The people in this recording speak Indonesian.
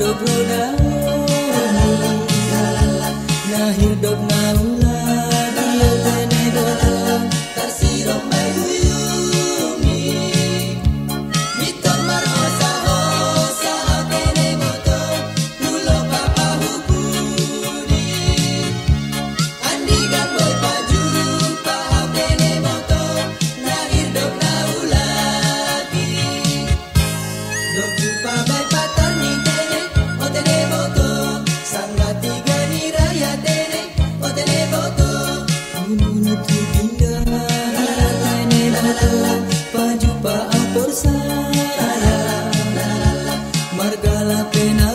hidup roda na hidup na ulah dia tene boto tersirong bayumi biton marhosa hosa tene boto pulo papa hubudi andigan boy paju pa tene boto na hidup na ulagi dok jupa bay patani tene o tene boto sanggati gani raya tene o tene boto gunung tu tinggal tene boto paju pa apor saya margala pena